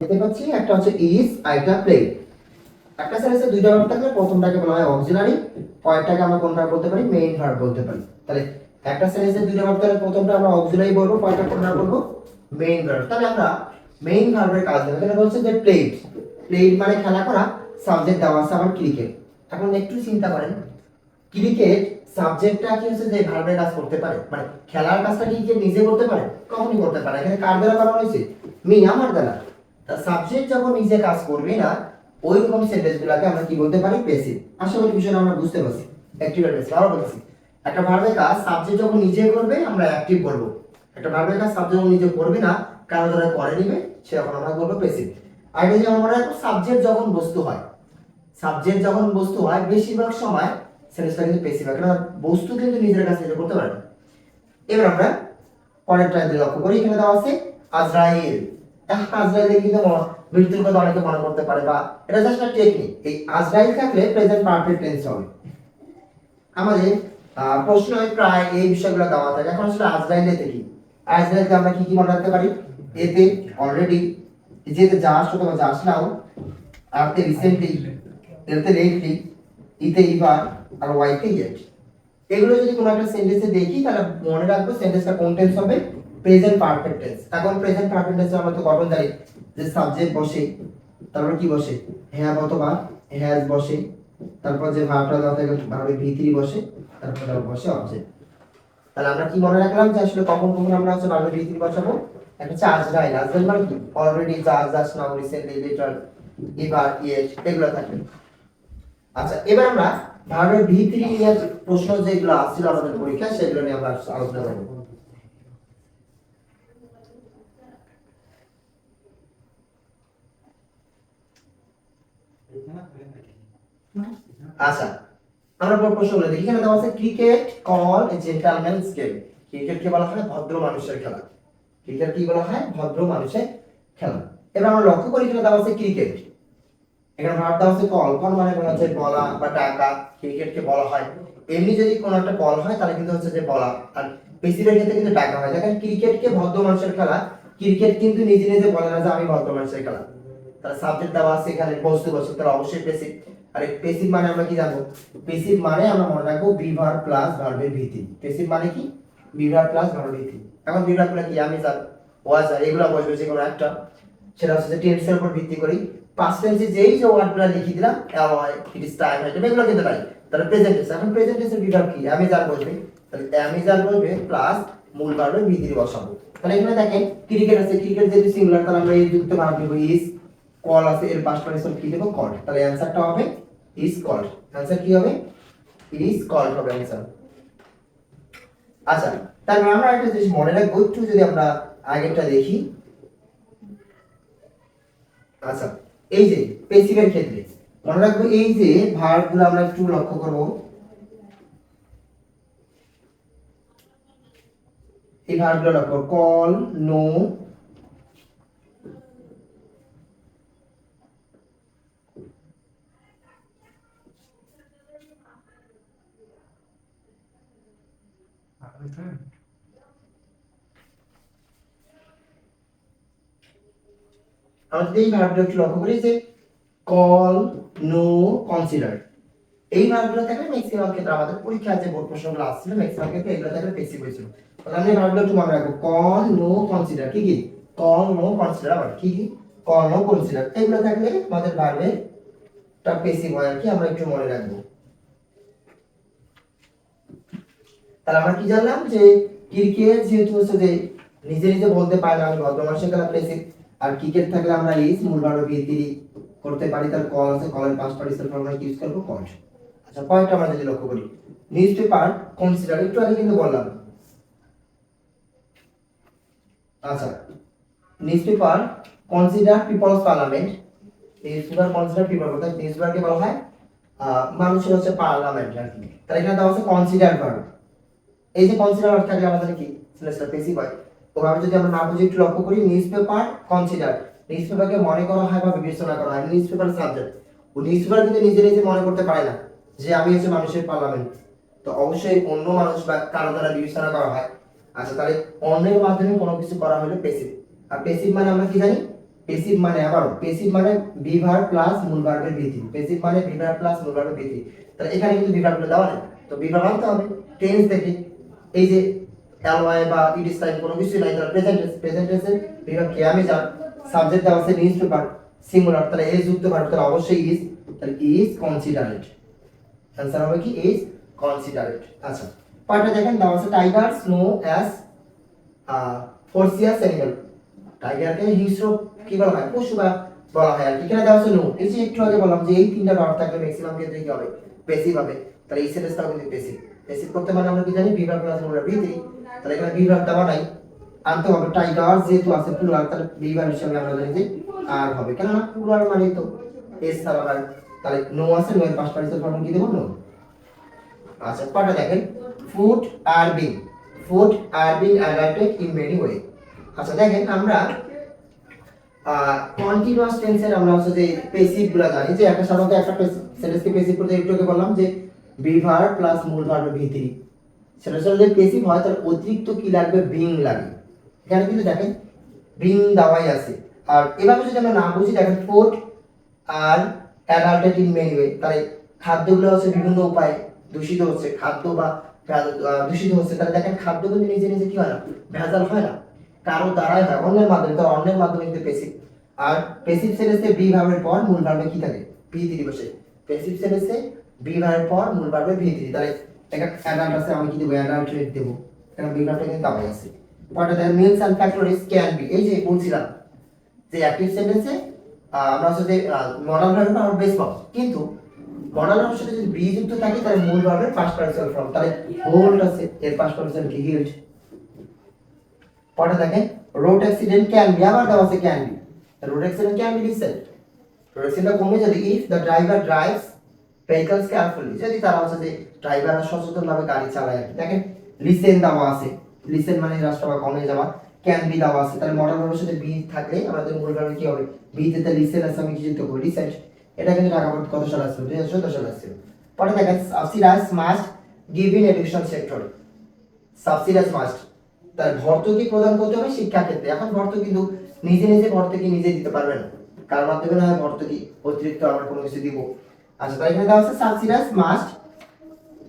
দেখতে পাচ্ছি একটা হচ্ছে ইজ আর একটা প্লে। একটা সেন্টেন্সে দুইটা ভার্ব থাকলে প্রথমটাকে বলা হয় অক্সিলারি, পরেরটাকে আমরা কোন ভার্ব বলতে পারি? মেইন ভার্ব বলতে পারি। তাহলে একটা সেন্টেন্সে দুইটা ভার্ব থাকলে প্রথমটা আমরা অক্সিলারি বলবো, পরেরটা কোন ভার্ব বলবো? Main verb. তাহলে আমরা মেইন ভার্বের কাজ দেব। তাহলে বলছে যে প্লেড। প্লেড মানে খেলা করা, সাবজেক্ট দেওয়া আছে আমার ক্রিকেট। এখন একটু চিন্তা করেন, ক্রিকেট সাবজেক্টটা কি হচ্ছে যে ভার্বের কাজ করতে পারে? মানে খেলার কাজটা কি কে নিজে করতে পারে? কখনোই করতে পারে না। এখানে কার দ্বারা করা হয়েছে? মি, আমার দ্বারা। তা সাবজেক্ট যখন নিজে কাজ করবে না, ওই রকম সেন্টেন্সগুলোকে আমরা কি বলতে পারি? প্যাসিভ। আশা করি বিষয়টা আমরা বুঝতে পারছি। অ্যাক্টিভ আর প্যাসিভ আরো বলছি। একটা ভার্বের কাজ সাবজেক্ট যখন নিজে করবে আমরা অ্যাক্টিভ বলবো। একটা ভার্বের কাজ সাবজেক্ট যখন নিজে করবে না, কারো দ্বারা করে নিবে, সেরকম আমরা বলবো প্যাসিভ। আর এটা যে আমরা সাবজেক্ট যখন বস্তু হয়, সাবজেক্ট যখন বস্তু হয় বেশিরভাগ সময় সেন্টেন্সটা কিন্তু প্যাসিভ হয়, কারণ বস্তু কিন্তু নিজের কাছে নিজে করতে পারে না। এবার আমরা পরেরটা লক্ষ্য করি, এখানে দেওয়া আছে আজরাইল। আজরাইল কিন্তু মৃত্যুর কথা অনেকে মনে করতে পারে, বা এটা জাস্ট একটা টেকনিক। এই আজরাইল থাকলে প্রেজেন্ট পারফেক্ট টেন্স হবে। আমাদের প্রশ্নই প্রায় এই বিষয়গুলো দেওয়া থাকে। এখন আসলে আজরাইল এতে কি? আজরাইলকে আমরা কি কি মনে রাখতে পারি? এতে অলরেডি, যেতে জাস্ট অথবা জাস্ট নাও, আরতে রিসেন্টলি, এতে লেটলি, ইতে ইভার, আর ওয়াইতে ইয়েট। এগুলো যদি কোনো একটা সেন্টেন্সে দেখি তাহলে মনে রাখবো সেন্টেন্সটা কোন টেন্স হবে? Present perfect tense. এখন প্রেজেন্ট পারফেক্ট টেন্সে আমরা তো গঠন জানি যে সাবজেক্ট বসে, তারপর কি বসে? হ্যাভ অথবা হ্যাজ বসে, তারপর যে ভার্বটা দেওয়া থাকে ভার্বের ভিতরি বসে, তারপর বসে অবজেক্ট। তাহলে আমরা কি মনে রাখলাম যে আসলে কখন কখন আমরা হচ্ছে ভার্বের ভিতরি বসাবো? একটা হচ্ছে আজরাইল। আজরাইল মানে কি? Already, just, just now, recently, letter, এবার, ইয়েট, এগুলো থাকবে। আচ্ছা, এবার আমরা ভার্বের ভিতরি নিয়ে প্রশ্ন যেগুলো আসছিল আমাদের পরীক্ষা, সেগুলো নিয়ে আমরা আলোচনা করব। আচ্ছা, আমরা প্রশ্নগুলো দেখি। এখানে দেওয়া আছে ক্রিকেট কল এ জেন্টলম্যানস গেম। ক্রিকেটকে বলা হয় ভদ্র মানুষের খেলা। ক্রিকেট কি বলা হয়? ভদ্র মানুষের খেলা। এবার আমরা লক্ষ্য করি এখানে দেওয়া আছে ক্রিকেট, এখানে ভার্ব দেওয়া আছে কল। কল মানে কোনো হচ্ছে বলা বা ডাকা, ক্রিকেটকে বলা হয়। এমনি যদি কোনো একটা কল হয় তাহলে কিন্তু হচ্ছে যে বলা, আর প্যাসিভের ক্ষেত্রে কিন্তু ডাকা হয়। দেখেন ক্রিকেটকে ভদ্র মানুষের খেলা, ক্রিকেট কিন্তু নিজে নিজে বলে না যে আমি ভদ্র মানুষের খেলা। তাহলে সাবজেক্ট দেওয়া আছে এখানে, বস্তু বসে, তাহলে অবশ্যই প্যাসিভ। আর এই প্যাসিভ মানে আমরা কি জানবো? প্যাসিভ মানে আমরা মনে রাখবো বি ভার্ব প্লাস ভার্বের ভিত্তি। প্যাসিভ মানে কি? বি ভার্ব প্লাস ভার্বের ভিত্তি। এখন বি ভার্বগুলো কি? আমি স্যার, ওয়াজ আর, এগুলো বসবে যে কোনো একটা, সেটা হচ্ছে যে টেন্সের উপর ভিত্তি করি। পাস্ট টেন্সে যেই যে ওয়ার্ডগুলো লিখে দিলাম, অ্যাভয়েড, ইট ইজ টাইম, এগুলো কিন্তু নাই। তাহলে প্রেজেন্ট টেন্স, এখন প্রেজেন্ট টেন্সের বিভাগ কি? আমি যার বসবে, তাহলে আমি যার বসবে প্লাস মূল ভার্বের ভিত্তি বসাবো। তাহলে এখানে দেখেন ক্রিকেট আছে, ক্রিকেট যেহেতু সিঙ্গুলার, তাহলে আমরা এই যুক্ত ভার্ব দেব ইজ। কল আছে, এর পাস্ট পার্টিসিপল কি দেব? কল্ড। তাহলে অ্যানসারটা হবে ইজ কল্ড। অ্যানসার কি হবে? ইজ কল্ড হবে অ্যানসার। আচ্ছা, তারপর আমরা একটা জিনিস মনে রাখবো, একটু যদি আমরা আগেরটা দেখি। আচ্ছা, এই যে প্যাসিভের ক্ষেত্রে মনে রাখবো এই যে ভার্বগুলো আমরা একটু লক্ষ্য করব। এই ভার্বগুলো লক্ষ্য, কল, নো, আমরা যদি এই ভার্বগুলো একটু লক্ষ্য করি যে কল, নো, কনসিডার, এই ভার্বগুলো থাকলে ম্যাক্সিমাম ক্ষেত্রে আমাদের পরীক্ষায় যে বোর্ড প্রশ্নগুলো আসছিল ম্যাক্সিমাম ক্ষেত্রে এগুলো থাকলে প্যাসিভ হয়েছিল। তাহলে আমি এই ভার্বগুলো একটু মনে রাখবো, কল, নো, কনসিডার। কি কি? Call, know, consider. আবার কি কি? Call, know, consider. এগুলো থাকলে আমাদের ভার্বের টা প্যাসিভ হয় আর কি, আমরা একটু মনে রাখবো। তাহলে আমরা কি জানলাম যে ক্রিকেট যেহেতু হচ্ছে যে নিজে নিজে বলতে পারে না আমি ভদ্র মানুষের খেলা প্লেসিভ, আর ক্রিকেট থাকলে আমরা ইজ মূল ভার্ব ভিত্তি করতে পারি। তার কল আছে, কলের পাস্ট পার্টিসিপল ফর্ম আমরা ইউজ করব কল্ড। আচ্ছা, পয়েন্ট আমরা যদি লক্ষ্য করি, নিউজপেপার কনসিডার, একটু আগে কিন্তু বললাম। আচ্ছা, newspaper consider people's parliament. Newspaper consider people, অর্থাৎ নিউজপেপারকে বলা হয় মানুষের হচ্ছে পার্লামেন্ট আর কি। তাহলে এখানে দেওয়া আছে কনসিডার ভার্ব। এই যে কনসিডার ভার্ব থাকলে আমাদের কি সেন্টেন্সটা প্যাসিভ হয়। ওভাবে যদি আমরা না বুঝে একটু লক্ষ্য করি, নিউজপেপার কনসিডার, নিউজপেপারকে মনে করা হয় বা বিবেচনা করা হয়। নিউজপেপার সাবজেক্ট, ও নিউজপেপার কিন্তু নিজে নিজে মনে করতে পারে না যে আমি হচ্ছে মানুষের পার্লামেন্ট, তো অবশ্যই অন্য মানুষ বা কারো দ্বারা বিবেচনা করা হয়। আচ্ছা, তাহলে অন্যের মাধ্যমে কোনো কিছু করা হলে প্যাসিভ। আর প্যাসিভ মানে আমরা কি জানি? প্যাসিভ মানে আবারও প্যাসিভ মানে বি ভার্ব প্লাস মূল ভার্বের ভিত্তি, প্যাসিভ মানে বি ভার্ব প্লাস মূল ভার্বের ভিত্তি। তাহলে এখানে কিন্তু বি ভার্বগুলো দেওয়া নেই, তো বি ভার্ব আনতে হবে টেন্স দেখে। এই যে এলওয়াই বা ইট ইজ টাইম কোনো কিছু নাই, তাহলে প্রেজেন্ট টেন্স, প্রেজেন্ট টেন্সে বি ভার্ব কি আমি যান, সাবজেক্ট দেওয়া আছে নিউজ পেপার সিঙ্গুলার, তাহলে এস যুক্ত ভার্ব তাহলে অবশ্যই ইজ, তাহলে ইজ কনসিডারেড, आंसर হবে কি ইজ কনসিডারেড। আচ্ছা পার্টে দেখেন দেওয়া আছে টাইগার স্নো অ্যাজ ফোর্সিয়াস অ্যানিমাল, টাইগারকে হিংস্র কি বলা হয়, পশু বা বলা হয় আর কি। এখানে দেওয়া আছে নো, এই যে একটু আগে বললাম যে এই তিনটা ভার্ব থাকলে ম্যাক্সিমাম ক্ষেত্রে কি হবে, প্যাসিভ হবে, তাহলে এই সেন্টেন্সটাও কিন্তু প্যাসিভ। প্যাসিভ করতে মানে আমরা কি জানি বি ভার্ব প্লাস মূল ভিত্তি, তাহলে এখানে বি ভার্ব দেওয়া নাই, আনতে হবে টাইগার যেহেতু আছে প্লুরাল, তাহলে বি ভার্ব হিসেবে আমরা জানি যে আর হবে, কেননা প্লুরাল মানে তো এস ছাড়া ভার্ব, তাহলে নো আছে, নো এর পাস্ট পার্টিসিপল ফর্ম কি দেব, নো। আচ্ছা পাটা দেখেন food are being, food are being adapted in many way. আচ্ছা দেখেন আমরা কন্টিনিউয়াস টেন্সের আমরা হচ্ছে যে প্যাসিভ গুলো জানি যে একটা সাধারণত একটা সেন্টেন্সকে প্যাসিভ করতে একটু আগে বললাম যে বি ভার্ব প্লাস মূল ভার্বের ভিত্তি, সেটা যদি প্যাসিভ হয় তাহলে অতিরিক্ত কি লাগবে, বিং লাগবে। এখানে কিন্তু দেখেন বিং দেওয়াই আছে, আর এভাবে যদি আমরা না বুঝি দেখেন food are adapted in many way, তাহলে খাদ্যগুলো হচ্ছে বিভিন্ন উপায়ে দূষিত হচ্ছে, খাদ্য বা দূষিত হচ্ছে, তাহলে দেখেন খাদ্য কিন্তু নিজে নিজে কি হয় না, ভেজাল হয় না, কারো দ্বারাই হয়, অন্যের মাধ্যমে, তো অন্যের মাধ্যমে কিন্তু প্যাসিভ। আর প্যাসিভ সেন্টেন্সে বি ভার্বের পর মূল ভার্বে কি থাকে, ভি3 বসে, প্যাসিভ সেন্টেন্সে বি ভার্বের পর মূল ভার্বে ভি3, তাহলে একটা অ্যাডাল্ট আছে আমি কি দেব, অ্যাডাল্টেড দেব, কারণ বি ভার্বটা কিন্তু দাবাই আছে। পরে then means and factories can be, এই যে বলছিলাম যে অ্যাক্টিভ সেন্টেন্সে আমরা হচ্ছে যে মডাল ভার্বটা আমরা বেস পাবো, কিন্তু মডাল ভার্বের সাথে যদি বি যুক্ত থাকে তাহলে মূল ভার্বের পাস্ট পার্টিসিপল ফর্ম, তাহলে হোল্ড আছে এর পাস্ট পার্টিসিপল কি হিল্ড। পরে দেখেন রোড অ্যাক্সিডেন্ট ক্যান বি, আবার দেওয়া আছে can be, road accident can be listen, road accident কমে যদি if the driver drives vehicles carefully, যদি তারা হচ্ছে যে ড্রাইভাররা সচেতনভাবে গাড়ি চালায় আর কি। দেখেন লিসেন দেওয়া আছে, লিসেন মানে রাস্তা কমে যাওয়া, ক্যান বি দেওয়া আছে, তাহলে মডাল ভার্বের সাথে বি থাকলে আমাদের মূল ভার্বে কি হবে, বি তে লিসেন আছে আমি কি যুক্ত করব, লিসেন। এটা কিন্তু ঢাকা বোর্ড কত সাল আসছে, 2014 সাল আসছে। পরে দেখেন subsidise must give in education sector, subsidise must তার ভর্তুকি প্রদান করতে হবে শিক্ষা ক্ষেত্রে। এখন ভর্তুকি কিন্তু নিজে নিজে ভর্তুকি নিজে দিতে পারবে না, কার মাধ্যমে না হয় ভর্তুকি অতিরিক্ত আমরা কোনো কিছু দিব। আচ্ছা তাই এখানে দেওয়া আছে subsidise must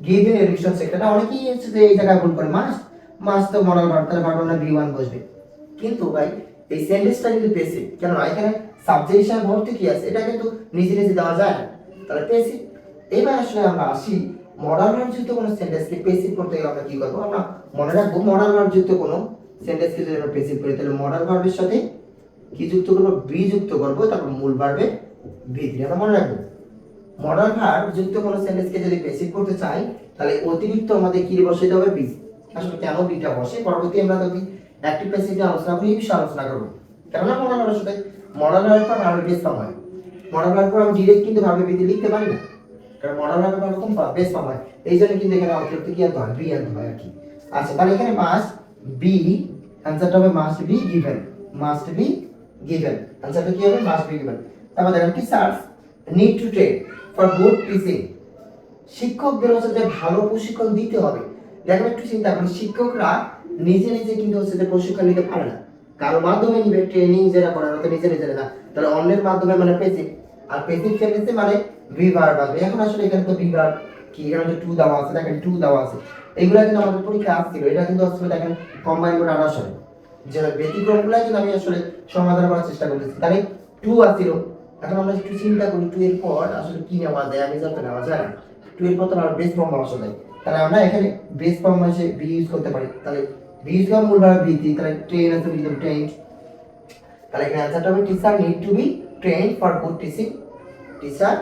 give in education sector, অনেকেই হচ্ছে যে এই জায়গায় ভুল করে, মাস্ট মাস্ট তো মডাল ভার্ব, তার ভার্ব না বি1 বসবে, কিন্তু ভাই এই সেন্টেন্সটা কিন্তু প্যাসিভ, কেন না এখানে সাবজেক্ট হিসেবে ভর্তুকি আছে, এটা কিন্তু নিজে নিজে দেওয়া যায় না, তাহলে প্যাসিভ। এবার আসলে আমরা আসি মডাল ভার্ব যুক্ত কোনো সেন্টেন্সকে প্যাসিভ করতে গেলে আমরা কি করব, আমরা মনে রাখবো মডাল ভার্ব যুক্ত কোনো সেন্টেন্সকে যদি আমরা প্যাসিভ করি তাহলে মডাল ভার্বের সাথে কি যুক্ত করব, বি যুক্ত করব, তারপর মূল ভার্বে ভি3 আমরা মনে রাখবো। মডাল ভার্ব যুক্ত কোনো সেন্টেন্সকে যদি প্যাসিভ করতে চাই তাহলে অতিরিক্ত আমাদের কি বসাইতে হবে, বি। আসলে কেন বিটা বসে পরবর্তী আমরা যদি অ্যাক্টিভ প্যাসিভ নিয়ে আলোচনা করি এই বিষয়ে আলোচনা করব, কেননা মডাল ভার্বের সাথে মডাল ভার্বের পর ভার্বের বেস ফর্ম হয়, মডাল ভার্বের পর আমি डायरेक्ट কিন্তু ভার্বে বি লিখতে পারি না, কারণ মডাল ভার্বের পর কোন বেস ফর্ম হয়, এইজন্য কিন্তু এখানে অতিরিক্ত কি আনতে হয়, বি আনতে হয় আর কি। আচ্ছা তাহলে এখানে মাস্ট বি, आंसरটা হবে must be given, must be given, आंसरটা কি হবে, মাস্ট বি গিভেন। তারপর দেখেন teachers need to train for good teaching, শিক্ষকদের হচ্ছে যে ভালো প্রশিক্ষণ দিতে হবে। দেখেন একটু চিন্তা করেন শিক্ষকরা নিজে নিজে কিন্তু হচ্ছে যে প্রশিক্ষণ নিতে পারে না, কারো মাধ্যমে নিবে, ট্রেনিং যেটা করার হতো নিজে নিজে না, তাহলে অন্যের মাধ্যমে মানে প্যাসিভ, আর প্যাসিভ সেন্টেন্সে মানে বি ভার্ব আসবে। এখন আসলে এখানে তো বি ভার্ব কি, এখানে তো টু দেওয়া আছে, দেখেন টু দেওয়া আছে, এগুলা কিন্তু আমাদের পরীক্ষা আসছিল, এটা কিন্তু আসলে দেখেন কম্বাইন করে আনা আসলে যে ব্যতিক্রমগুলো কিন্তু আমি আসলে সমাধান করার চেষ্টা করতেছি, তাহলে টু আসছিল। এখন আমরা একটু চিন্তা করি টু এর পর আসলে কি নেওয়া যায়, আমি জানতে নেওয়া যায় না, টু এর পর তো আমরা বেস ফর্ম আসা যায়, তাহলে আমরা এখানে বেস ফর্ম এসে বি ইউজ করতে পারি, তাহলে বি ইউজ করার মূল ভার্ব বি3, তাহলে ট্রেন আছে কিন্তু ট্রেন্ড, তাহলে এখানে आंसरটা হবে teacher need to B trend for good teaching, teacher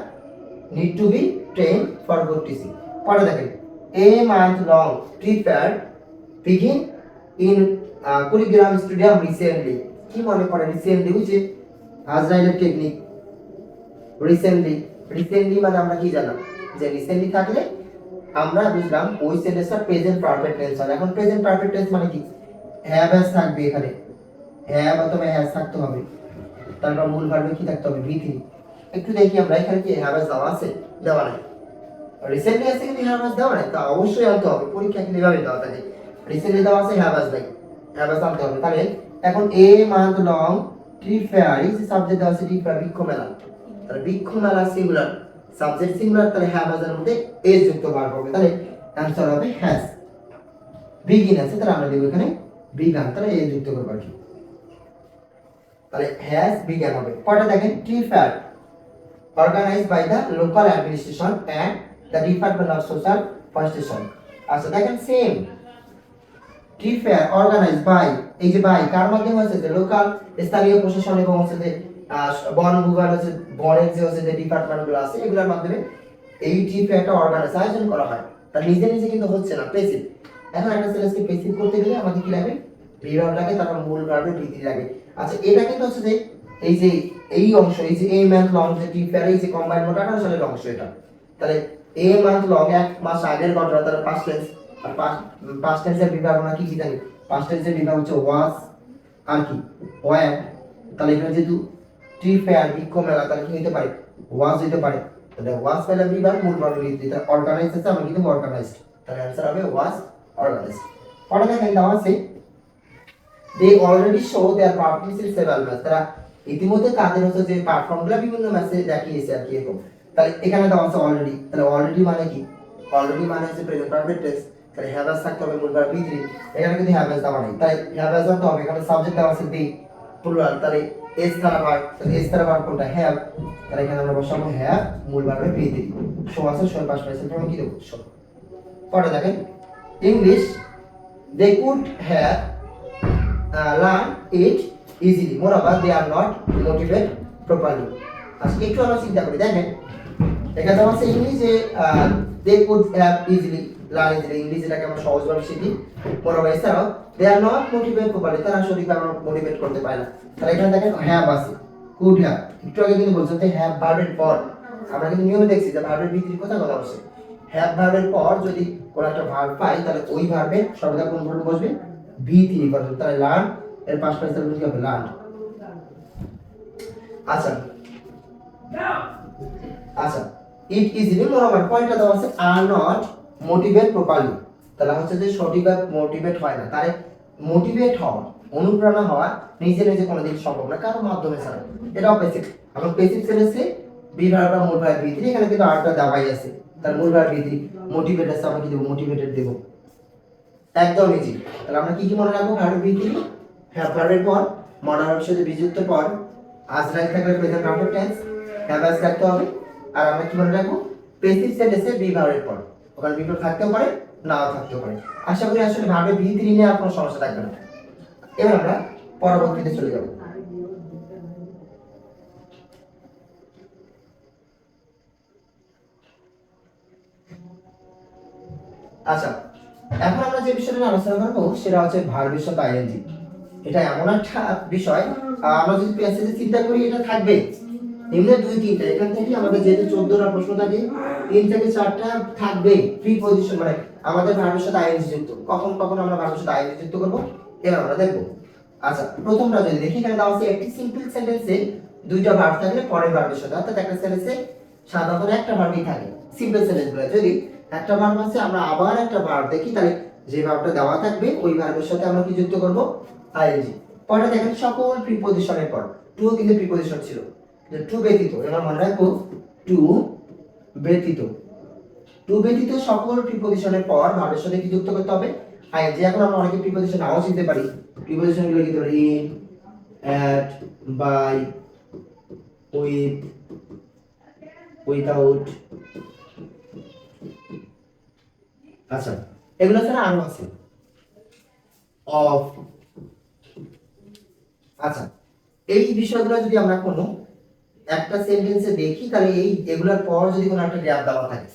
need to B trend for good teaching. পরে দেখেন a month long prepare begin in Kurigram stadium recently, কি মনে পড়ে রিসেন্টলি ওই যে আজরাইলের টেকনিক, রিসেন্টলি, রিসেন্টলি মানে আমরা কি জানলাম যে রিসেন্টলি থাকলে আমরা বুঝলাম ওই সেন্টেন্সটা প্রেজেন্ট পারফেক্ট টেন্স হয়। এখন প্রেজেন্ট পারফেক্ট টেন্স মানে কি, হ্যাভ হ্যাজ থাকবে, এখানে হ্যাভ অথবা হ্যাজ থাকতে হবে, তারপর মূল ভার্বে কি থাকতে হবে, ভি3। একটু দেখি আমরা এখানে কি হ্যাভ হ্যাজ দেওয়া আছে, দেওয়া নাই, রিসেন্টলি আছে কিন্তু হ্যাভ হ্যাজ দেওয়া নাই, তা অবশ্যই আনতে হবে, পরীক্ষা কিন্তু এভাবে দেওয়া থাকে, রিসেন্টলি দেওয়া আছে হ্যাভ হ্যাজ নাই, হ্যাভ হ্যাজ আনতে হবে। তাহলে এখন a month long tree fair এই যে সাবজেক্ট দেওয়া আছে ট্রি ফেয়ার বৃক্ষ মেলা, তাহলে বৃক্ষ মেলা সিঙ্গুলার, সাবজেক্ট সিঙ্গুলার, তাহলে হ্যাভ এর মধ্যে এস যুক্ত ভার্ব হবে, তাহলে অ্যানসার হবে হ্যাজ। বিগিন আছে তাহলে আমরা দেব এখানে বিগান, তাহলে এস যুক্ত করব আর কি, তাহলে হ্যাজ বিগান হবে। পরে দেখেন tree fair organized by the local administration and the Department of Social Protection। আচ্ছা দেখেন same tree fair organise by, এই যে বাই কার মাধ্যমে হচ্ছে যে লোকাল স্থানীয় প্রশাসন এবং হচ্ছে যে বন বিভাগ হচ্ছে বনের যে হচ্ছে যে ডিপার্টমেন্টগুলো আছে এগুলোর মাধ্যমে এই ট্রি ফেয়ারটা অর্গানাইজ আয়োজন করা হয়। তা নিজে নিজে কিন্তু হচ্ছে না, প্যাসিভ। এখন একটা সেন্টেন্সকে প্যাসিভ করতে গেলে আমাদের কি লাগে, ভার্ব লাগে, তারপর মূল ভার্বের ভিত্তি লাগে। আচ্ছা এটা কিন্তু হচ্ছে যে এই যে এই অংশ, এই যে এ মান্থ লং যে ট্রি ফেয়ার এই যে কম্বাইন্ড মোট 18 সালের অংশ এটা, তাহলে এ মান্থ লং এক মাস আগের ঘটনা, তাহলে পাস্ট টেন্স, আর পাস্ট টেন্সের বিভাগ আমরা কি কি জানি, পাস্ট টেন্সের বিভাগ হচ্ছে ওয়াজ আর কি ওয়ার, তাহলে এখানে যেহেতু ট্রি ফেয়ার বৃক্ষ মেলা তাহলে কি হতে পারে, ওয়াজ হতে পারে, তাহলে ওয়াজ পেলে বিভাগ মূল ভার্বের ভিত্তি, তাহলে অর্গানাইজ আছে আমরা কিন্তু অর্গানাইজড, তাহলে आंसर হবে ওয়াজ অর্গানাইজড। পরে দেখেন দেওয়া আছে they already show their performance in several matches, তারা ইতিমধ্যে তাদের হচ্ছে যে পারফর্মগুলো বিভিন্ন ম্যাচে দেখিয়েছে আর কি এরকম। তাহলে এখানে দেওয়া আছে অলরেডি, তাহলে অলরেডি মানে কি, অলরেডি মানে হচ্ছে প্রেজেন্ট পারফেক্ট টেন্স, তাহলে হ্যাভ হ্যাজ থাকতে হবে মূল ভার্ব ভিত্তি, এখানে কিন্তু হ্যাভ হ্যাজ দেওয়া নেই, তাই হ্যাভ হ্যাজ হতে হবে, এখানে সাবজেক্ট দেওয়া আছে দি প্লুরাল, তাহলে এস দ্বারা ভার্ব, তাহলে এস দ্বারা ভার্ব কোনটা, হ্যাভ, তাহলে এখানে আমরা বসাবো হ্যাভ মূল ভার্বের ভিত্তি, শো আছে শো পাস পাইছে প্রমাণ কি দেব শো। পরে দেখেন English they could have learn it easily, moreover they are not motivated properly। আজকে একটু আমরা চিন্তা করি, দেখেন এখানে আমার সেই ইংলিশে they could have easily learn easily, English এটাকে আমরা সহজভাবে শিখি, moreover এছাড়াও they are not motivated properly, তারা সঠিকভাবে আমরা মোটিভেট করতে পারে না। তাহলে এখানে দেখেন have আছে, could have, একটু আগে কিন্তু বলছেন যে have ভার্বের পর, আমরা কিন্তু নিয়মে দেখছি যে ভার্বের ভিত্তির কথা কথা বলছে, have ভার্বের পর যদি কোনো একটা ভার্ব পাই তাহলে ওই ভার্বের সর্বদা কোন ভার্ব বসবে, ভি3 ভার্ব, তাহলে লার্ন এর পাশ পাশে তাহলে কি হবে লার্ন। আচ্ছা আচ্ছা ইট ইজিলি, মোরওভার পয়েন্টটা দেওয়া আছে আর নট মোটিভেট প্রপারলি, তাহলে হচ্ছে যে সঠিকভাবে মোটিভেট হয় না, তারে মোটিভেট হওয়া অনুপ্রেরণা হওয়া নিজে নিজে কোনোদিন সম্ভব না কারোর মাধ্যমে ছাড়া, এটাও বেসিক। এখন বেসিক সেন্টেন্সে বি ভার্ব বা মূল ভার্ব ভিত্তি, এখানে কিন্তু আরটা দেওয়াই আছে, তার মূল ভার্ব ভিত্তি মোটিভেট আছে, আমরা কি দেব মোটিভেটেড দেব, একদম ইজি। তাহলে আমরা কি কি মনে রাখবো, ভার্ব ভিত্তি হ্যাভ ভার্বের পর মডার্ন ভার্বের সাথে বিযুক্ত পর আজরাইল থাকলে present perfect tense have has থাকতে হবে, আর আমরা কি মনে রাখবো প্যাসিভ সেন্টেন্সে বি ভার্বের পর, ওখানে বি ভার্ব থাকতেও পারে নাও থাকতেও পারে। আশা করি আসলে ভার্বের ভিত্তি নিয়ে আর কোনো সমস্যা থাকবে না। এবার আমরা পরবর্তীতে চলে যাব। আচ্ছা এখন আমরা যে বিষয়টা নিয়ে আলোচনা করব সেটা হচ্ছে ভার্বের সাথে আইএনজি। এটা এমন একটা বিষয় আমরা যদি প্যাসেজে চিন্তা করি এটা থাকবে নিম্নে 2-3টা, এখান থেকে আমাদের যেহেতু 14টা প্রশ্ন থাকে 3 থেকে 4টা থাকবে প্রিপজিশন, মানে আমাদের ভার্বের সাথে আইএনজি যুক্ত, কখন কখন আমরা ভার্বের সাথে আইএনজি যুক্ত করব এবার আমরা দেখব। আচ্ছা প্রথমটা যদি দেখি এখানে দেওয়া আছে একটি সিম্পল সেন্টেন্সে দুইটা ভার্ব থাকলে পরের ভার্বের সাথে, অর্থাৎ একটা সেন্টেন্সে সাধারণত একটা ভার্বই থাকে সিম্পল সেন্টেন্সগুলো, যদি একটা ভার্ব আছে আমরা আবার একটা ভার্ব দেখি তাহলে যে ভার্বটা দেওয়া থাকবে ওই ভার্বের সাথে আমরা কি যুক্ত করব আইএনজি। পরে দেখেন সকল প্রিপজিশনের পর টু কিন্তু প্রিপজিশন ছিল, যে টু ব্যতীত, এবার মনে রাখবো টু ব্যতীত, টু ব্যতীত সকল প্রিপজিশনের পর ভার্বের সাথে কি যুক্ত করতে হবে আইএনজি। এখন আমরা অনেকে প্রিপজিশন নাও চিনতে পারি, প্রিপজিশনগুলো কি ধরে in, at, by, with, without, আচ্ছা এগুলো ছাড়া আরো আছে অফ। আচ্ছা এই বিষয়গুলো যদি আমরা কোনো একটা সেন্টেন্সে দেখি তাহলে এই এগুলোর পর যদি কোনো একটা গ্যাপ দেওয়া থাকে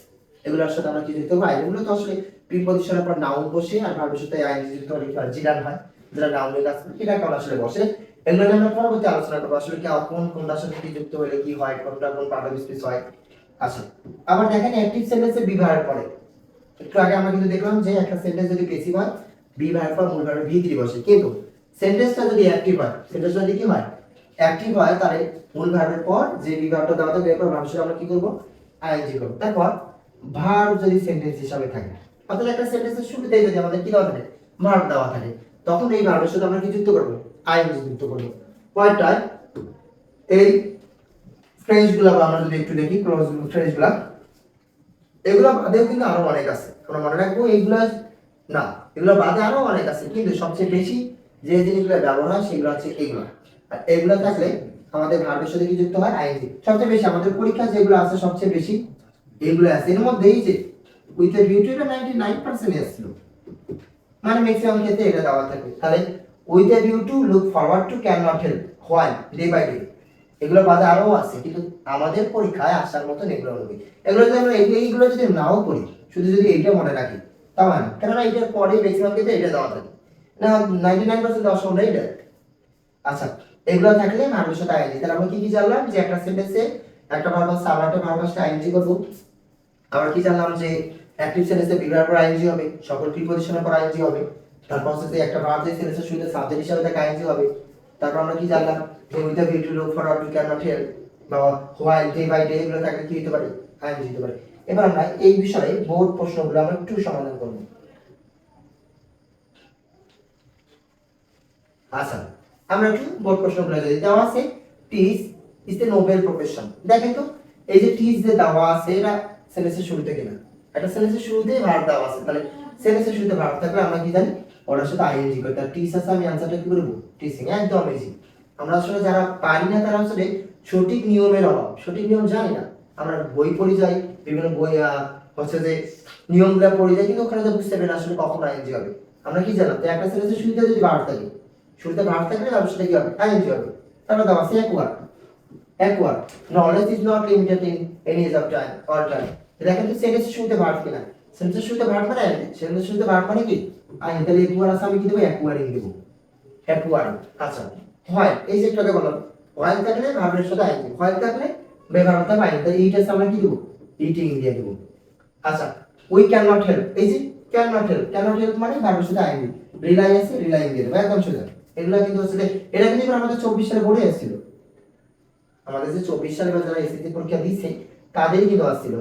এগুলোর সাথে আমরা কি যুক্ত করব, এগুলো তো আসলে প্রিপজিশনের পর নাউন বসে আর ভার্বের সাথে আইএনজি যুক্ত হলে জিরান হয়, যেটা নাউনের কাজ করে এটা কোন আসলে বসে, এগুলো নিয়ে আমরা পরবর্তী আলোচনা করব আসলে কি কোনটার সাথে কি যুক্ত হলে কি হয়, কোনটা কোন পার্ট অফ স্পিচ হয়। আচ্ছা আবার দেখেন অ্যাক্টিভ সেন্টেন্সে বি ভার্ব পরে, একটু আগে আমরা কিন্তু দেখলাম যে একটা সেন্টেন্স যদি প্যাসিভ হয় বি ভার্ব পর মূল ভার্বের ভি3 বসে, কিন্তু সেন্টেন্সটা যদি অ্যাক্টিভ হয়, সেন্টেন্সটা যদি কি হয় অ্যাক্টিভ হয় তাহলে মূল ভার্বের পর যে বি ভার্বটা দেওয়া থাকবে এরপর ভার্বের সাথে আমরা কি করব আইএনজি করব। তারপর ভার্ব যদি সেন্টেন্স হিসাবে থাকে, অর্থাৎ একটা সেন্টেন্সের শুরুতেই যদি আমাদের কি দেওয়া থাকে ভার্ব দেওয়া থাকে তখন এই ভার্বের সাথে আমরা কি যুক্ত করব আইএনজি যুক্ত করব। কয়টায় এই ফ্রেজগুলো আমরা যদি একটু দেখি ক্লোজ ফ্রেজগুলো, এগুলো বাদেও কিন্তু আরো অনেক আছে, আমরা মনে রাখবো এইগুলো না, এগুলো বাদে আরো অনেক আছে, কিন্তু সবচেয়ে বেশি যে জিনিসগুলো ব্যবহার হয় সেগুলো হচ্ছে এগুলো। আর এগুলো থাকলে আমাদের ভার্বের সাথে কি যুক্ত হয়? আইএনজি। সবচেয়ে বেশি আমাদের পরীক্ষা যেগুলো আছে সবচেয়ে বেশি এগুলো আছে। এর মধ্যে এই যে উইথ এ ভিউ টু, এটা 99% আসছিল, মানে ম্যাক্সিমাম ক্ষেত্রে এটা দেওয়া থাকে। তাহলে with a view to, look forward to, can not help, while, day by day, এগুলো বাদে আরো আছে, কিন্তু আমাদের পরীক্ষায় আসার মতন এগুলো হবে। এগুলো যদি আমরা এইগুলো যদি নাও পড়ি, শুধু যদি এইটা মনে রাখি তাও হয় না, কেননা এইটার পরে ম্যাক্সিমাম ক্ষেত্রে এটা দেওয়া থাকে না, 99% দেওয়ার সময় এটা। আচ্ছা, এগুলো থাকলে ভার্বের সাথে আইএনজি। তাহলে আমরা কি কি জানলাম? যে একটা সেন্টেন্সে একটা ভার্ব আছে, আবার একটা ভার্বের সাথে আইএনজি করব। আবার কি জানলাম? যে অ্যাক্টিভ সেন্টেন্সে বিভার পর আইএনজি হবে, সকল প্রিপজিশনের পর আইএনজি হবে। তারপর হচ্ছে একটা ভার্ব যে সেন্টেন্সের শুরুতে সাবজেক্ট হিসেবে থাকে আইএনজি হবে। তারপর আমরা কি জানলাম? যে with the view to, look forward to, can not help, বা হোয়াইল, ডে বাই ডে, এগুলো থাকলে কি হতে পারে? আইএনজি হতে পারে। এবার আমরা এই বিষয়ে বোর্ড প্রশ্নগুলো আমরা একটু সমাধান করব। আচ্ছা, আমরা একটু বোর্ড প্রশ্নগুলো যদি দেওয়া আছে, teach is the noble profession. দেখেন তো, এই যে টিচ যে দেওয়া আছে, এটা সেন্টেন্সের শুরুতে কিনা? একটা সেন্টেন্সের শুরুতেই ভার্ব দেওয়া আছে, তাহলে সেন্টেন্সের শুরুতে ভার্ব থাকলে আমরা কি জানি? ওটার সাথে আইএনজি করি। তার টিচ আছে, আমি আনসারটা কি করব? টিচিং। একদম ইজি। আমরা আসলে যারা পারি না তারা আসলে সঠিক নিয়মের অভাব, সঠিক নিয়ম জানি না। আমরা বই পড়ি যাই, বিভিন্ন বই হচ্ছে যে নিয়মগুলো পড়ে যাই, কিন্তু ওখানে তো বুঝতে পারি না আসলে কখন আইএনজি হবে। আমরা কি জানলাম? যে একটা সেন্টেন্সের শুরুতে যদি ভার্ব থাকে, শুরুতে ভার্ব থাকলে তারপর সেটা কি হবে? আইএনজি হবে। তারপর দাও আছে acquired. Acquired, knowledge is not limited in any age of time or time. দেখেন তো সেন্টেন্সের শুরুতে ভার্ব কিনা? সেন্টেন্সের শুরুতে ভার্ব মানে সেন্টেন্সের শুরুতে ভার্ব মানে কি? আইএনজি। তাহলে অ্যাকোয়ার্ড আছে, আমি কি দেব? অ্যাকোয়ার্ডিং দেব। অ্যাকোয়ার্ড। আচ্ছা, হয় এই যে একটু আগে বললাম, হয় থাকলে ভার্বের সাথে আইএনজি, হয় থাকলে ব্যবহার থাকবে আইএনজি। তাহলে এইটা আমরা কি দেব? ইটিং দিয়ে দেব। আচ্ছা, উই ক্যান নট হেল্প, এই যে can not help, can not help মানে ভার্বের সাথে আইএনজি। রিলাই আছে, রিলাইং দিয়ে দেব, একদম সোজা। এগুলা কিন্তু হচ্ছে, এটা কিন্তু আমাদের 24 সালে বোর্ডে এসেছিল। আমাদের যে 24 সালে বা যারা এসএসসি পরীক্ষা দিয়েছে তাদেরই কিন্তু আসছিল।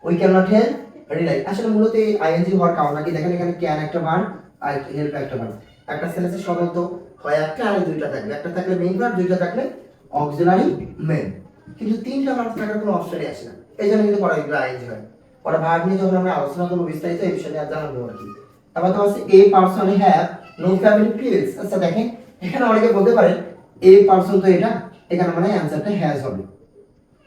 We can not help, rely. আসলে মূলত এই আইএনজি হওয়ার কারণ কি? দেখেন এখানে ক্যান একটা ভার্ব আর হেল্প একটা ভার্ব। একটা সেন্টেন্সে সাধারণত হয় একটা আর দুইটা থাকবে, একটা থাকলে মেইন ভার্ব, দুইটা থাকলে অক্সিলারি মেন, কিন্তু তিনটা ভার্ব থাকার কোনো অপশনই আসে না। এই জন্য কিন্তু পরে এগুলো আইএনজি হয়। পরে ভার্ব নিয়ে যখন আমরা আলোচনা করবো বিস্তারিত, এই বিষয়ে আর জানাবো আর কি। তারপর তো আছে a person have no family feels. আচ্ছা দেখেন, এখানে অনেকে বলতে পারেন এ পারসন তো এটা, এখানে মানে অ্যানসারটা হ্যাজ হবে।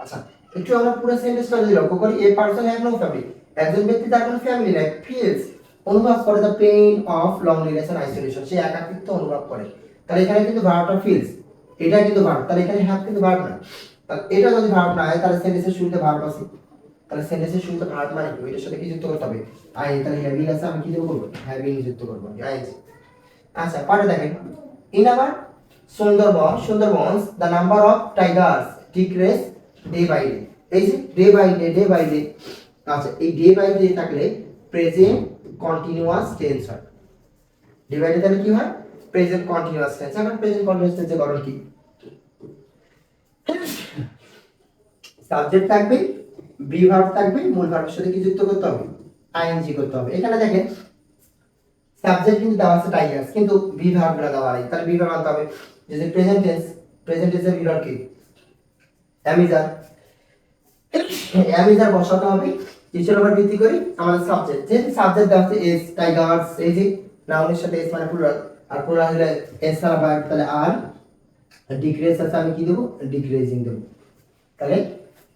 আচ্ছা, একটু আমরা পুরো সেন্টেন্সটা যদি লক্ষ্য করি, a person have no family, একজন ব্যক্তি তার কোনো ফ্যামিলি নাই, ফিলস অনুভব করে the pain of loneliness and isolation, সে একাকিত্ব অনুভব করে। তাহলে এখানে কিন্তু ভার্বটা ফিলস, এটা কিন্তু ভার্ব, তাহলে এখানে হ্যাভ কিন্তু ভার্ব না। তাহলে এটা যদি ভার্ব না হয় তাহলে সেন্টেন্সের শুরুতে ভার্ব আছে, তাহলে সেন্টেন্সের শুরুতে ভার্ব মানে কি? এটার সাথে কি যুক্ত করতে হবে? আই। তাহলে হ্যাভিং আছে, আমি কি দেব? করব হ্যাভিং যুক্ত করব আইএনজি। আচ্ছা, পরে দেখেন, in our Sundarbans the number of tigers decrease day by day. এই যে day by day, day by day, আচ্ছা এই ডে বাই ডে থাকলে প্রেজেন্ট কন্টিনিউয়াস টেন্স হয়। ডে বাই ডে তাহলে কি হয়? Present continuous tense. এখন প্রেজেন্ট কন্টিনিউয়াস টেন্সের গঠন কি? সাবজেক্ট থাকবে, বি ভার্ব থাকবে, মূল ভার্বের সাথে কি যুক্ত করতে হবে? আইএনজি করতে হবে। এখানে দেখেন সাবজেক্ট কিন্তু দেওয়া আছে টাইগার্স, কিন্তু বি ভার্বটা দেওয়া নেই, তাহলে বি ভার্ব আনতে হবে। যে প্রেজেন্ট টেন্স, প্রেজেন্ট টেন্সের বি ভার্ব কি? অ্যামিজার। অ্যামিজার বসাতে হবে কিসের উপর ভিত্তি করে? আমাদের সাবজেক্ট, যে সাবজেক্ট দেওয়া আছে এস, টাইগার্স, এই যে নাউনের সাথে এস মানে প্লুরাল, আর প্লুরাল হলে এস আর ভার্ব, তাহলে আর ডিক্রিজ আছে, আমি কি দেব? ডিক্রিজিং দেব। তাহলে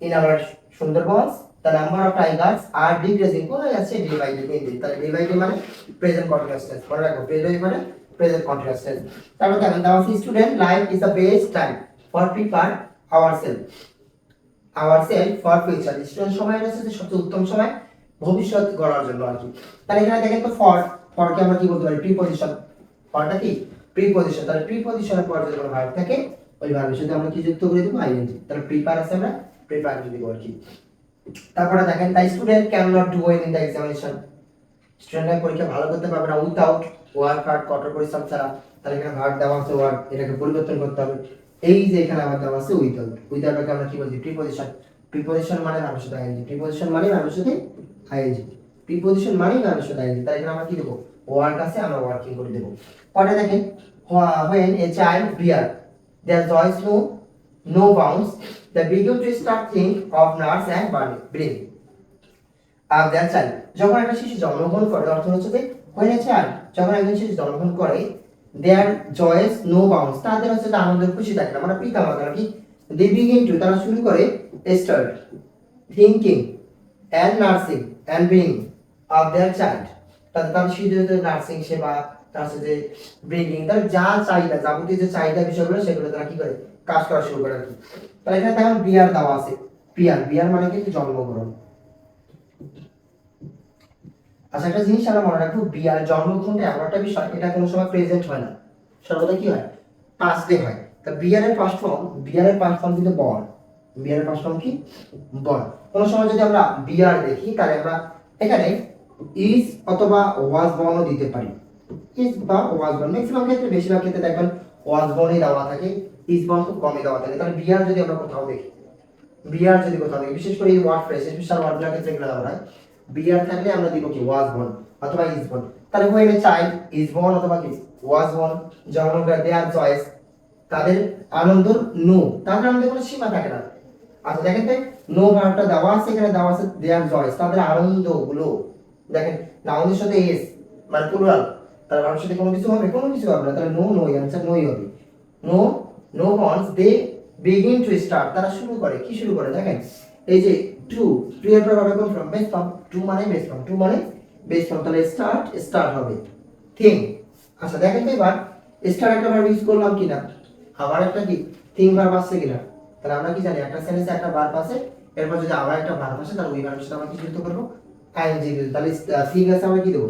in our Sundarbans the number of tigers are decreasing, কোথায় আছে? ডে বাই ডে, তাহলে ডে বাই ডে মানে প্রেজেন্ট কন্টিনিউয়াস টেন্স, মনে রাখো ডে মানে প্রেজেন্ট কন্টিনিউয়াস টেন্স। তারপর দেখেন দেওয়া আছে student life is the best time for prepare ourself for future. Student সময় হচ্ছে যে সবচেয়ে উত্তম সময় ভবিষ্যৎ গড়ার জন্য আর কি। তাহলে এখানে দেখেন তো ফরকে আমরা কি বলতে পারি? প্রিপজিশন। ফরটা কি? প্রিপজিশন। তাহলে প্রিপজিশনের পর যদি কোনো ভার্ব থাকে, ওই ভার্বের সাথে আমরা কি যুক্ত করে দেব? আইএনজি। তাহলে প্রিপেয়ার আছে, আমরা প্রিপেয়ার দিব আর কি। তারপরে দেখেন তাই student can not do well in the examination, স্টুডেন্টরা পরীক্ষা ভালো করতে পারবে না উইথাউট ওয়ার্ক হার্ড, কঠোর পরিশ্রম ছাড়া। তাহলে এখানে ভার্ব দেওয়া আছে ওয়ার্ক, এটাকে পরিবর্তন করতে হবে। এই যে এখানে আবার দেওয়া আছে উইথাউট, উইথাউটকে আমরা কি বলছি? প্রিপজিশন। প্রিপজিশন মানে ভার্বের সাথে আইএনজি, প্রিপজিশন মানে ভার্বের সাথে আইএনজি, প্রিপজিশন মানে ভার্বের সাথে আইএনজি। তাহলে এখানে আমরা কি দেব? ওয়ার্ক আছে, আমরা ওয়ার্কিং করে দেব। পরে দেখেন when a child bear their joys no no bounds, they begin to start think of nurse and brain of their child. যখন একটা শিশু জন্মগ্রহণ করে অর্থ হচ্ছে যে when a child যখন একজন শিশু জন্মগ্রহণ করে their joys no bounds তাদের হচ্ছে যে আনন্দের খুশি থাকে না মানে পিতা মাতা কি they begin to তারা শুরু করে start thinking and nursing and being of their child তার শিশুদের নার্সিং সেবা তার সাথে ব্রিডিং তার যা চাহিদা যাবতীয় যে চাহিদা বিষয়গুলো সেগুলো তারা কি করে কাজ করা শুরু করে আর কি। তাহলে এখানে দেখুন বিয়ার দেওয়া আছে বিয়ার মানে কি জন্মগ্রহণ। আচ্ছা একটা জিনিস আমরা মনে রাখবো বিয়ার জন্মগ্রহণটা এমন একটা বিষয় এটা কোনো সময় প্রেজেন্ট হয় না সর্বদা কি হয় পাস্টে হয়। তা বিয়ারের পাস্ট ফর্ম কিন্তু বর্ন বিয়ারের পাস্ট ফর্ম কি বর্ন। কোনো সময় যদি আমরা বিয়ার দেখি তাহলে আমরা এখানে ইজ অথবা ওয়াজ বর্ন দিতে পারি ইজ বা ওয়াজ বর্ন ম্যাক্সিমাম ক্ষেত্রে বেশিরভাগ ক্ষেত্রে দেখবেন ওয়াজ বর্নই দেওয়া থাকে ইজ বর্ন খুব কমই দেওয়া থাকে। তাহলে বিয়ার যদি আমরা কোথাও দেখি বিশেষ করে এই ওয়ার্ড ফ্রেজ স্পেশাল ওয়ার্ডগুলোর ক্ষেত্রে এগুলো দেওয়া হয় বিয়ার থাকলে আমরা দিব কি ওয়াজ বর্ন অথবা ইজ বর্ন। তাহলে when a child is born অথবা কি was born যখন দেয়ার চয়েস তাদের আনন্দ নো তাদের আনন্দের কোনো সীমা থাকে না। আচ্ছা দেখেন তো নো ভার্বটা দেওয়া আছে এখানে দেওয়া আছে দেয়ার চয়েস তাদের আনন্দগুলো দেখেন নাউনের সাথে এস মানে প্লুরাল তার ভার্বের সাথে কোনো কিছু হবে না তাহলে নো অ্যানসার নোই হবে। No bonds they begin to start তারা শুরু করে দেখেন এই যে টু এর পর হবে কোন ফর্ম বেস ফর্ম টু মানে বেস ফর্ম তাহলে স্টার্ট হবে থিং। আচ্ছা দেখেন তো এবার স্টার্ট একটা ভার্ব ইউজ করলাম কিনা আবার একটা কি থিং ভার্ব আছে কিনা তাহলে আমরা কি জানি একটা সেন্টেন্সে একটা ভার্ব আছে এরপর যদি আবার একটা ভার্ব আসে তাহলে ওই ভার্বের সাথে আমরা কি যুক্ত করব আইএনজি দেব তাহলে থিং আছে আমরা কি দেব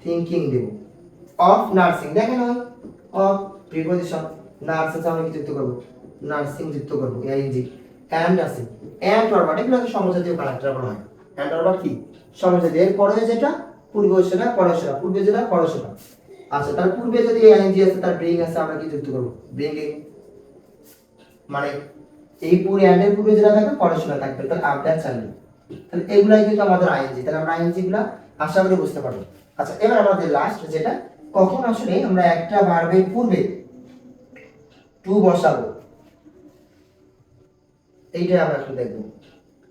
থিংকিং দেব। অফ নার্সিং দেখেন হয় অফ প্রিপজিশন নার্স আছে আমরা কি যুক্ত করব নার্সিং যুক্ত করব আইএনজি এন্ড আছে এন্ড ভার্ব এগুলোকে সমজাতীয় কানেক্টর বলা হয় এন্ড ভার্ব কি সমজাতীয় এর পরে যেটা পূর্বে সেটা পরে সেটা পূর্বে যেটা পরে সেটা। আচ্ছা তার পূর্বে যদি আইএনজি আছে তার ব্রিং আছে আমরা কি যুক্ত করব ব্রিংিং মানে এই পুরো এন্ড এর পূর্বে যেটা থাকবে পরে সেটা থাকবে তাহলে আফটার চাইল্ড তাহলে এগুলাই কিন্তু আমাদের আইএনজি তাহলে আমরা আইএনজি গুলো আশা করি বুঝতে পারবো। আচ্ছা এবার আমাদের লাস্ট যেটা কখন আসলে আমরা একটা ভার্বের পূর্বে টু বসাবো এইটাই আমরা একটু দেখব।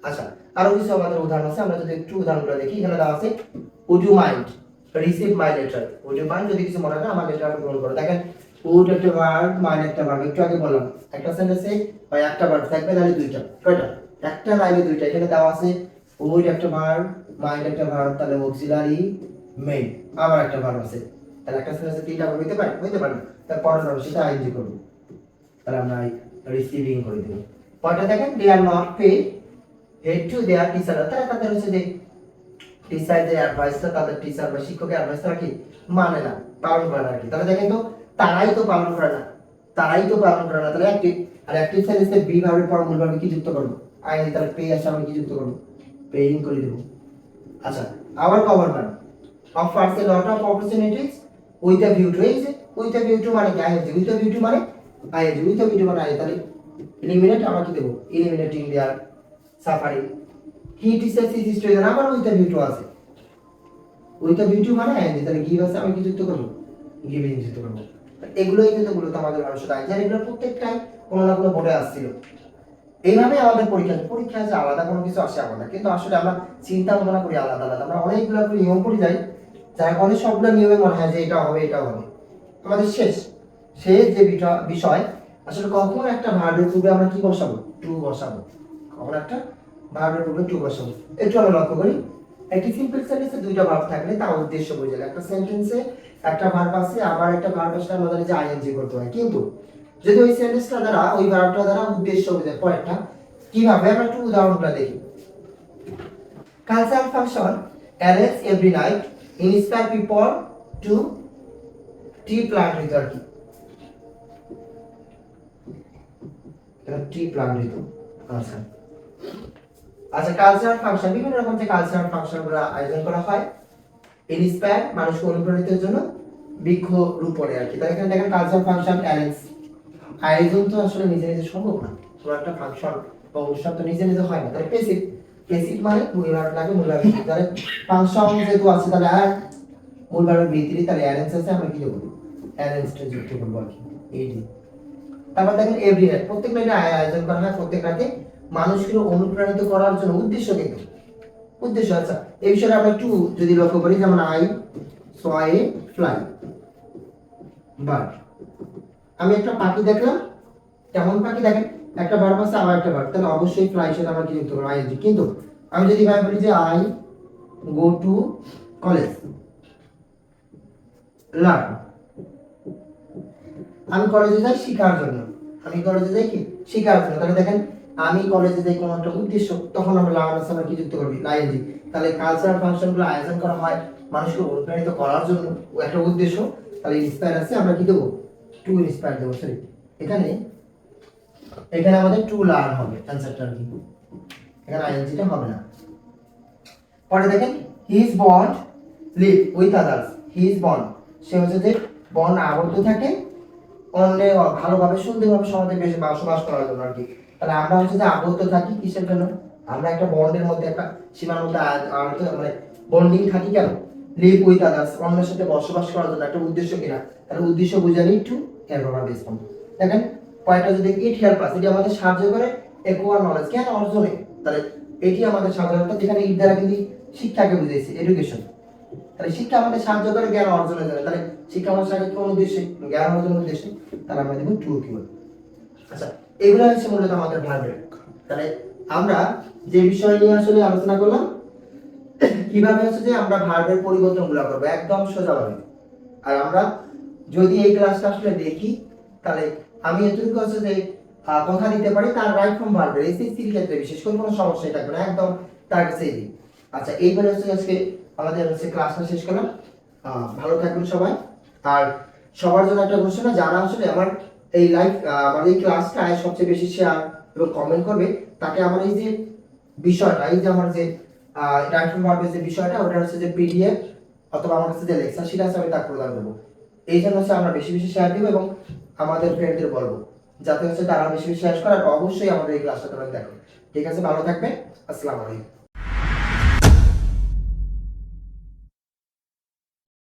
আচ্ছা আরো কিছু আমাদের উদাহরণ আছে আমরা যদি একটু উদাহরণগুলো দেখি এখানে দেওয়া আছে would you mind receive my letter would you mind যদি কিছু মনে হয় আমার লেটার গ্রহণ করো দেখেন would একটা ভার্ব mind একটা ভার্ব একটু আগে বললাম একটা সেন্টেন্সে হয় একটা ভার্ব থাকবে নালে দুইটা কয়টা একটা নালে দুইটা এখানে দেওয়া আছে would একটা ভার্ব mind একটা ভার্ব তাহলে অক্সিলারি মেইন আবার একটা ভার্ব আছে তাহলে একটা সেন্টেন্সে তিনটা ভার্ব হইতে পারে না তার পরের ভার্ব সেটা আইএনজি করব তাহলে আমরা রিসিভিং করে দেব। পরেরটা দেখেন they are not paid head to their teacher তাদের হচ্ছে যে টিচার যে অ্যাডভাইসটা তাদের টিচার বা শিক্ষকের অ্যাডভাইসটা কি মানে না পালন করে না আর কি। তাহলে দেখেন তো তারাই তো পালন করে না তাহলে অ্যাক্টিভ সেন্টেন্সে বি ভার্বের পর মূল ভার্বে কি যুক্ত করব আইনি তাহলে পে আসে আমরা কি যুক্ত করব পেইং করে দেব। আচ্ছা আবার government offers a lot of opportunities with a view to এই যে উইথ আ ভিউ টু মানে কি ING with a view to মানে তাহলে এলিমিনেট আমরা কি দেব eliminating their suffering he teachers his student আবার উইথ আ ভিউ টু আছে উইথ আ ভিউ টু মানে আইএনজি তাহলে গিভ আছে আমি কি যুক্ত করব গিভিং যুক্ত করব। এগুলোই কিন্তু মূলত আমাদের ভাষাতে আইএনজি এগুলো প্রত্যেকটাই কোনো না কোনো বোর্ডে আসছিল এইভাবে আমাদের পরীক্ষা আছে আলাদা কোনো কিছু আসে না কিন্তু আসলে আমরা চিন্তা ভাবনা করি আলাদা আমরা অনেকগুলো নিয়ম করে যাই যার কারণে সবগুলো নিয়মে মনে হয় যে এটা হবে আমাদের শেষ যে বিষয় আসলে কখন একটা ভার্বের পূর্বে আমরা কি বসাবো টু বসাবো কখন একটা ভার্বের পূর্বে টু বসাবো একটু আমরা লক্ষ্য করি একটি সিম্পল সেন্টেন্সে দুইটা ভার্ব থাকলে তা উদ্দেশ্য বোঝা যায় একটা সেন্টেন্সে একটা ভার্ব আছে আবার একটা ভার্ব আসলে আমাদের যে আইএনজি করতে হয় কিন্তু যদি ওই সেন্টেন্সটা দ্বারা ওই ভার্বটা দ্বারা উদ্দেশ্য বোঝায় পরেরটা কিভাবে আমরা একটু উদাহরণটা দেখি cultural function arrange every night inspire people to tree plant with আর কি ট্রি প্লান্ট দিত। আচ্ছা কালচারাল ফাংশন বিভিন্ন রকম যে কালচারাল ফাংশনগুলো আয়োজন করা হয় ইন্সপায়ার মানুষকে অনুপ্রাণিতের জন্য বৃক্ষ রোপণে আর কি। তাই এখানে দেখেন কালচারাল ফাংশন অ্যারেঞ্জ আয়োজন তো আসলে নিজে সম্ভব না কোনো একটা ফাংশন বা অনুষ্ঠান তো নিজে হয় না তাহলে পেসিভ মানে মূল ভার্ব লাগে মূল ভার্ব তাহলে ফাংশন যেহেতু আছে তাহলে আর মূল ভার্বের ভিতরে তাহলে অ্যারেঞ্জ আছে আমরা কি দেব অ্যারেঞ্জটা যুক্ত করব আর কি এইটি তারপর দেখেন এভরি নাইট, প্রত্যেক নাইটে আয়োজন করা হয়, প্রত্যেক রাতে মানুষকে অনুপ্রাণিত করার জন্য, উদ্দেশ্য কিন্তু উদ্দেশ্য। আচ্ছা এই বিষয়ে আমরা একটু যদি লক্ষ্য করি, যেমন I so A fly bird, আমি একটা পাখি দেখলাম, কেমন পাখি দেখেন, একটা ভার্ব আছে আবার একটা ভার্ব, তাহলে অবশ্যই ফ্লাই সাথে আমরা কি যুক্ত করব, আইএনজি। কিন্তু আমি যদি ভাই বলি যে I go to college learn, আমি কলেজে যাই শেখার জন্য, আমি কলেজে যাই কি শেখার জন্য, তাহলে দেখেন আমি কলেজে যাই কোনো একটা উদ্দেশ্য, তখন আমরা লার্ন আছে আমরা কি যুক্ত করব, আইএনজি। তাহলে কালচারাল ফাংশনগুলো আয়োজন করা হয় মানুষকে অনুপ্রাণিত করার জন্য, একটা উদ্দেশ্য, তাহলে ইন্সপায়ার আছে আমরা কি দেবো, টু ইন্সপায়ার দেবো। সরি এখানে এখানে আমাদের টু লার্ন হবে অ্যানসারটা কি, এখানে আইএনজিটা হবে না। পরে দেখেন he is bond live with others, he is bond, সে হচ্ছে যে বন্ড আবদ্ধ থাকে অন্য ভালোভাবে সুন্দরভাবে সমাজে বেশ বসবাস করার জন্য আর কি। তাহলে আমরা হচ্ছে যে আবদ্ধ থাকি কিসের জন্য, আমরা একটা বন্ডের মধ্যে একটা সীমার মধ্যে মানে বন্ডিং থাকি কেন, লিভ উইথ আদার্স, অন্যের সাথে বসবাস করার জন্য, একটা উদ্দেশ্য কিনা, তাহলে উদ্দেশ্য বুঝানি একটু হেল্প আমরা বেস করব। দেখেন পয়েন্টটা যদি ইট হেল্প আস, এটি আমাদের সাহায্য করে একোয়ার নলেজ, জ্ঞান অর্জনে, তাহলে এটি আমাদের সাধারণত যেখানে ইট দ্বারা কিন্তু শিক্ষাকে বুঝাইছে, এডুকেশন, তাহলে শিক্ষা আমাদের সাহায্য করে জ্ঞান অর্জনের জন্য, তাহলে শিক্ষা আমাদের সাহায্য কোন উদ্দেশ্যে, জ্ঞান অর্জনের উদ্দেশ্যে, তাহলে আমরা দেব ট্রু কিওয়ার্ড। আচ্ছা এগুলো হচ্ছে মূলত আমাদের ভার্বের। তাহলে আমরা যে বিষয় নিয়ে আসলে আলোচনা করলাম, কিভাবে হচ্ছে যে আমরা ভার্বের পরিবর্তনগুলো করব একদম সোজাভাবে। আর আমরা যদি এই ক্লাসটা আসলে দেখি, তাহলে আমি এতটুকু হচ্ছে যে কথা দিতে পারি তার রাইট ফর্ম ভার্বের এসএসসির ক্ষেত্রে বিশেষ করে কোনো সমস্যাই থাকবে না, একদম তার কাছেই দিই। আচ্ছা এইবারে হচ্ছে আজকে আমাদের হচ্ছে ক্লাসটা শেষ করলাম, ভালো থাকবেন সবাই। আর সবার জন্য একটা ঘোষণা, যারা আসলে আমার এই লাইভ আমার এই ক্লাসটা সবচেয়ে বেশি শেয়ার এবং কমেন্ট করবে, তাকে আমার এই যে বিষয়টা, এই যে আমার যে রাইট ফর্ম ভার্বের যে বিষয়টা, ওটা হচ্ছে যে পিডিএফ অথবা আমার কাছে যে লেকচার শিট আছে আমি তা প্রদান দেবো। এই জন্য হচ্ছে আমরা বেশি বেশি শেয়ার দিব এবং আমাদের ফ্রেন্ডদের বলবো যাতে হচ্ছে তারা বেশি বেশি শেয়ার করে, আর অবশ্যই আমাদের এই ক্লাসটা তোমরা দেখো। ঠিক আছে, ভালো থাকবে, আসসালামু আলাইকুম।